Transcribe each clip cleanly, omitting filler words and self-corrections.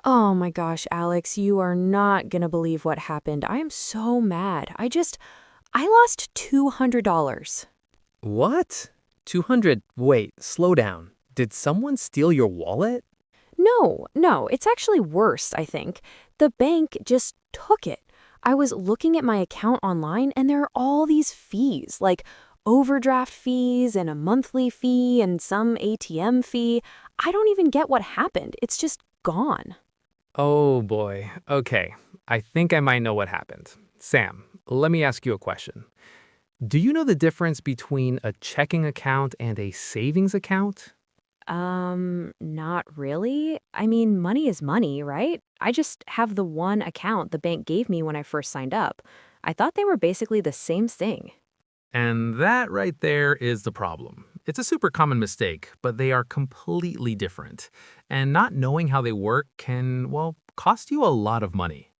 Oh my gosh, Alex, you are not gonna believe what happened. I am so mad. I lost $200. What? 200. Wait, slow down. Did someone steal your wallet? No, it's actually worse, I think. The bank just took it. I was looking at my account online and there are all these fees, like overdraft fees and a monthly fee and some ATM fee. I don't even get what happened. It's just gone. Oh boy. Okay, I think I might know what happened. Sam, let me ask you a question. Do you know the difference between a checking account and a savings account? Not really. I mean, money is money, right? I just have the one account the bank gave me when I first signed up. I thought they were basically the same thing. And that right there is the problem. It's a super common mistake, but they are completely different. And not knowing how they work can, well, cost you a lot of money.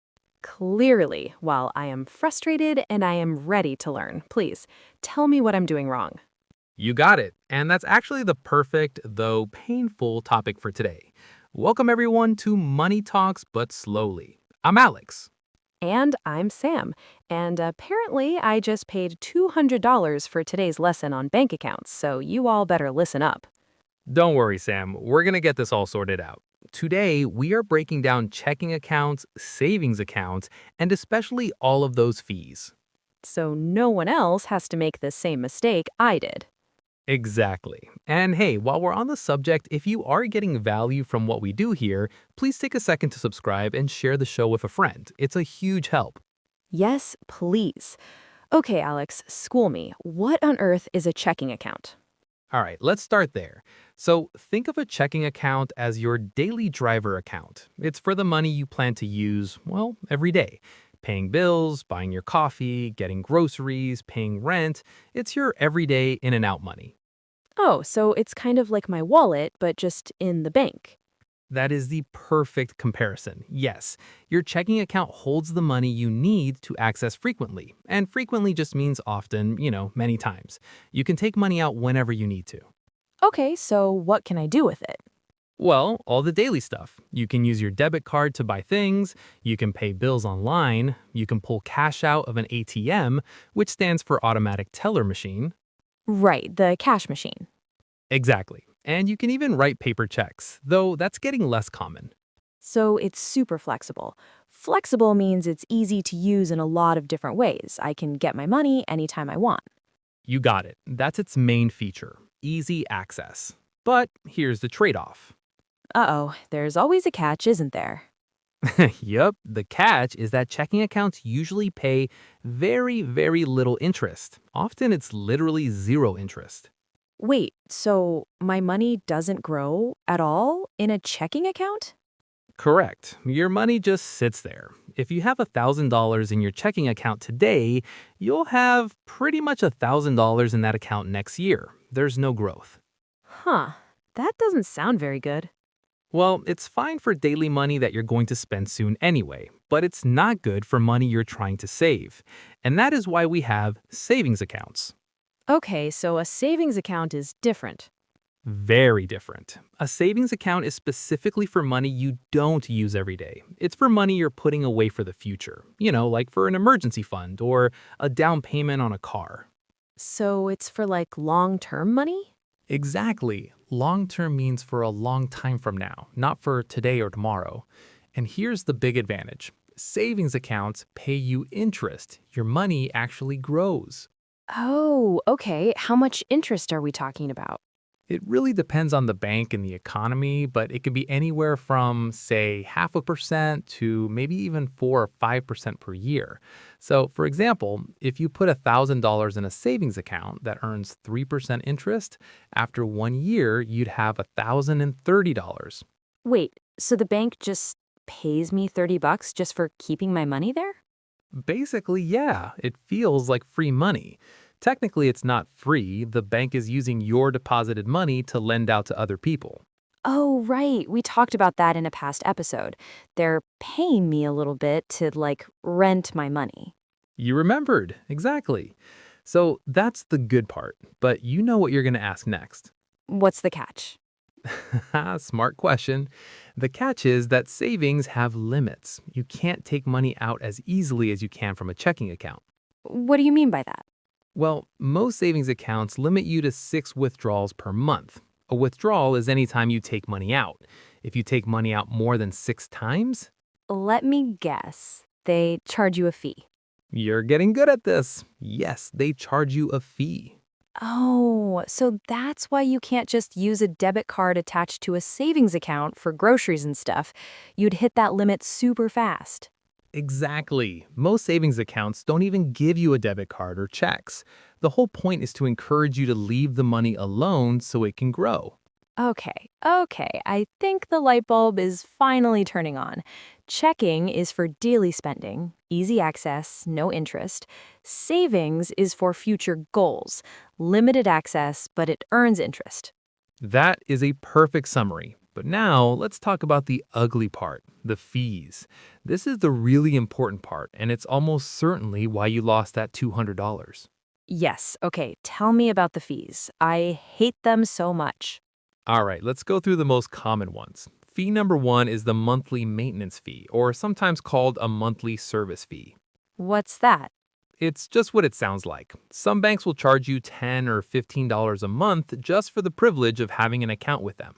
Clearly, while I am frustrated and I am ready to learn, please tell me what I'm doing wrong. You got it. And that's actually the perfect, though painful, topic for today. Welcome, everyone, to Money Talks But Slowly. I'm Alex. And I'm Sam. And apparently, I just paid $200 for today's lesson on bank accounts, so you all better listen up. Don't worry, Sam. We're going to get this all sorted out. Today, we are breaking down checking accounts, savings accounts, and especially all of those fees. So no one else has to make the same mistake I did. Exactly. And hey, while we're on the subject, if you are getting value from what we do here, please take a second to subscribe and share the show with a friend. It's a huge help. Yes, please. Okay, Alex, school me. What on earth is a checking account? All right, let's start there. So think of a checking account as your daily driver account. It's for the money you plan to use, well, every day. Paying bills, buying your coffee, getting groceries, paying rent. It's your everyday in and out money. Oh, so it's kind of like my wallet, but just in the bank. That is the perfect comparison. Yes, your checking account holds the money you need to access frequently. And frequently just means often, many times. You can take money out whenever you need to. Okay, so what can I do with it? Well, all the daily stuff. You can use your debit card to buy things, you can pay bills online, you can pull cash out of an ATM, which stands for automatic teller machine. Right, the cash machine. Exactly. And you can even write paper checks, though that's getting less common. So it's super flexible. Flexible means it's easy to use in a lot of different ways. I can get my money anytime I want. You got it. That's its main feature, easy access. But here's the trade-off. Uh-oh, there's always a catch, isn't there? Yup, the catch is that checking accounts usually pay very, very little interest. Often it's literally zero interest. Wait, so my money doesn't grow at all in a checking account? Correct. Your money just sits there. If you have $1,000 in your checking account today, you'll have pretty much $1,000 in that account next year. There's no growth. Huh, that doesn't sound very good. Well, it's fine for daily money that you're going to spend soon anyway, but it's not good for money you're trying to save. And that is why we have savings accounts. Okay, so a savings account is different. Very different. A savings account is specifically for money you don't use every day. It's for money you're putting away for the future, like for an emergency fund or a down payment on a car. So it's for like long-term money? Exactly. Long term means for a long time from now, not for today or tomorrow. And here's the big advantage. Savings accounts pay you interest. Your money actually grows. Oh, okay. How much interest are we talking about? It really depends on the bank and the economy, but it can be anywhere from, say, 0.5% to maybe even 4 or 5% per year. So, for example, if you put $1,000 in a savings account that earns 3% interest, after 1 year, you'd have $1,030. Wait, so the bank just pays me $30 just for keeping my money there? Basically, yeah, it feels like free money. Technically, it's not free. The bank is using your deposited money to lend out to other people. Oh, right. We talked about that in a past episode. They're paying me a little bit to, like, rent my money. You remembered, exactly. So that's the good part, but you know what you're going to ask next. What's the catch? Smart question. The catch is that savings have limits. You can't take money out as easily as you can from a checking account. What do you mean by that? Well, most savings accounts limit you to 6 withdrawals per month. A withdrawal is any time you take money out. If you take money out more than 6 times, Let me guess. They charge you a fee. you're getting good at this. Yes, they charge you a fee. Oh, so that's why you can't just use a debit card attached to a savings account for groceries and stuff. You'd hit that limit super fast. Exactly. Most savings accounts don't even give you a debit card or checks. The whole point is to encourage you to leave the money alone so it can grow. Okay. I think the light bulb is finally turning on. Checking is for daily spending, easy access, no interest. Savings is for future goals, limited access, but it earns interest. That is a perfect summary. But now let's talk about the ugly part, the fees. This is the really important part, and it's almost certainly why you lost that $200. Yes, okay, tell me about the fees. I hate them so much. All right, let's go through the most common ones. Fee number one is the monthly maintenance fee, or sometimes called a monthly service fee. What's that? It's just what it sounds like. Some banks will charge you $10 or $15 a month just for the privilege of having an account with them.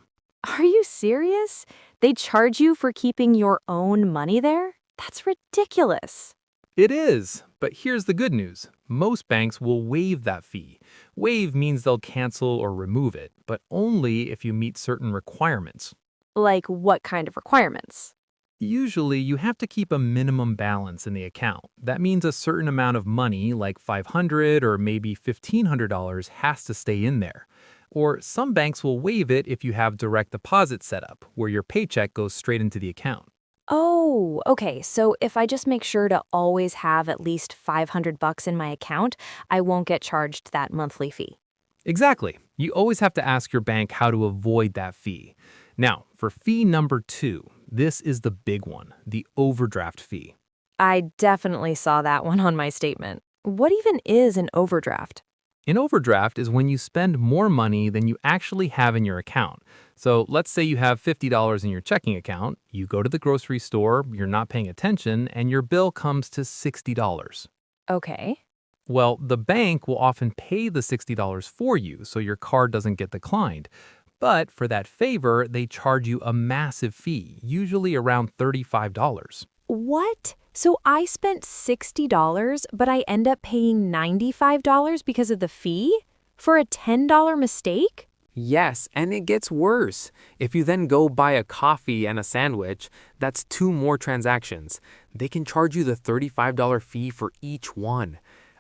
Are you serious? They charge you for keeping your own money there? That's ridiculous. It is, but here's the good news. Most banks will waive that fee. Waive means they'll cancel or remove it, but only if you meet certain requirements. Like what kind of requirements? Usually, you have to keep a minimum balance in the account. That means a certain amount of money, like $500 or maybe $1,500, has to stay in there. Or some banks will waive it if you have direct deposit set up, where your paycheck goes straight into the account. Oh, okay. So if I just make sure to always have at least $500 in my account, I won't get charged that monthly fee. Exactly. You always have to ask your bank how to avoid that fee. Now, for fee number two, this is the big one, the overdraft fee. I definitely saw that one on my statement. What even is an overdraft? An overdraft is when you spend more money than you actually have in your account. So let's say you have $50 in your checking account, you go to the grocery store, you're not paying attention, and your bill comes to $60. Okay. Well, the bank will often pay the $60 for you so your card doesn't get declined. But for that favor, they charge you a massive fee, usually around $35. What? So I spent $60, but I end up paying $95 because of the fee? For a $10 mistake? Yes, and it gets worse. If you then go buy a coffee and a sandwich, that's 2 more transactions. They can charge you the $35 fee for each one.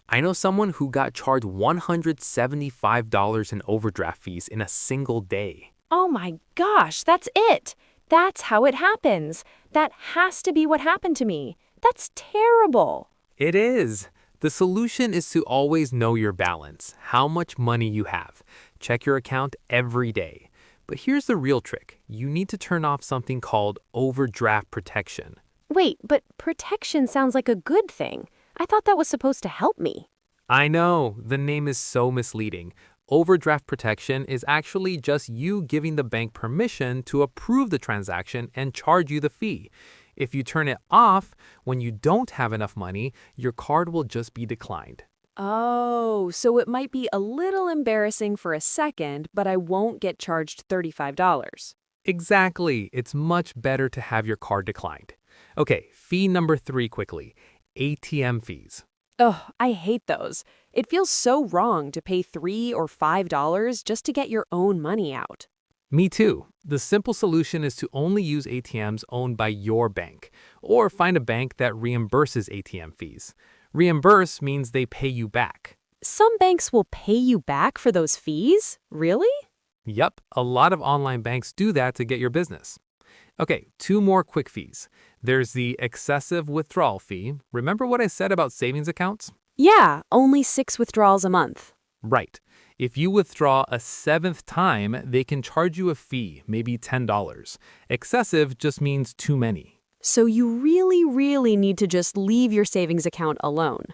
I know someone who got charged $175 in overdraft fees in a single day. Oh my gosh, that's it. That's how it happens. That has to be what happened to me. That's terrible. It is. The solution is to always know your balance, how much money you have. Check your account every day. But here's the real trick. You need to turn off something called overdraft protection. Wait, but protection sounds like a good thing. I thought that was supposed to help me. I know, the name is so misleading. Overdraft protection is actually just you giving the bank permission to approve the transaction and charge you the fee. If you turn it off, when you don't have enough money, your card will just be declined. Oh, so it might be a little embarrassing for a second, but I won't get charged $35. Exactly. It's much better to have your card declined. Okay, fee number three quickly. ATM fees. Ugh, I hate those. It feels so wrong to pay $3 or $5 just to get your own money out. Me too. The simple solution is to only use ATMs owned by your bank, or find a bank that reimburses ATM fees. Reimburse means they pay you back. Some banks will pay you back for those fees? Really? Yup, a lot of online banks do that to get your business. Okay, 2 more quick fees. There's the excessive withdrawal fee. Remember what I said about savings accounts? Yeah, only 6 withdrawals a month. Right. If you withdraw a 7th time, they can charge you a fee, maybe $10. Excessive just means too many. So you really need to just leave your savings account alone.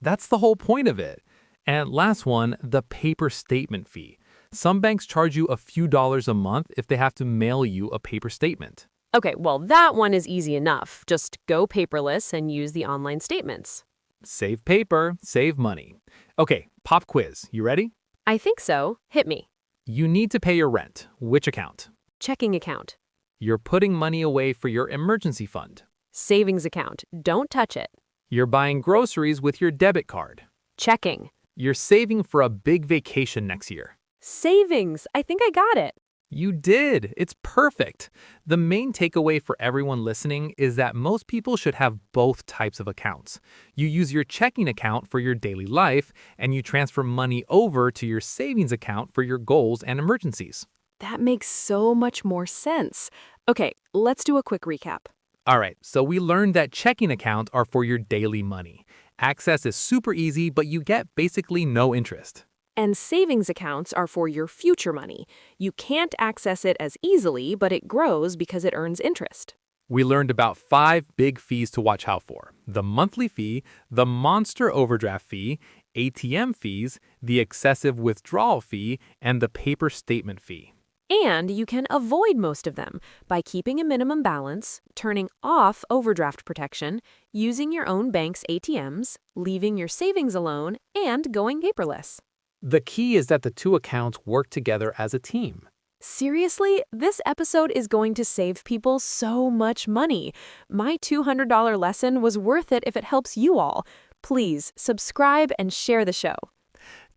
That's the whole point of it. And last one, the paper statement fee. Some banks charge you a few dollars a month if they have to mail you a paper statement. Okay, well, that one is easy enough. Just go paperless and use the online statements. Save paper, save money. Okay, pop quiz. You ready? I think so. Hit me. You need to pay your rent. Which account? Checking account. You're putting money away for your emergency fund. Savings account. Don't touch it. You're buying groceries with your debit card. Checking. You're saving for a big vacation next year. Savings. I think I got it. You did. It's perfect. The main takeaway for everyone listening is that most people should have both types of accounts. You use your checking account for your daily life, and you transfer money over to your savings account for your goals and emergencies. That makes so much more sense. Okay, let's do a quick recap. All right, so we learned that checking accounts are for your daily money. Access is super easy, but you get basically no interest. And savings accounts are for your future money. You can't access it as easily, but it grows because it earns interest. We learned about 5 big fees to watch out for: the monthly fee, the monster overdraft fee, ATM fees, the excessive withdrawal fee, and the paper statement fee. And you can avoid most of them by keeping a minimum balance, turning off overdraft protection, using your own bank's ATMs, leaving your savings alone, and going paperless. The key is that the two accounts work together as a team. Seriously, this episode is going to save people so much money. My $200 lesson was worth it if it helps you all. Please subscribe and share the show.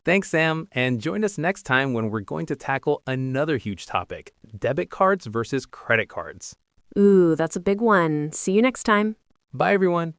Thanks, Sam, and join us next time when we're going to tackle another huge topic: debit cards versus credit cards. Ooh, that's a big one. See you next time. Bye, everyone.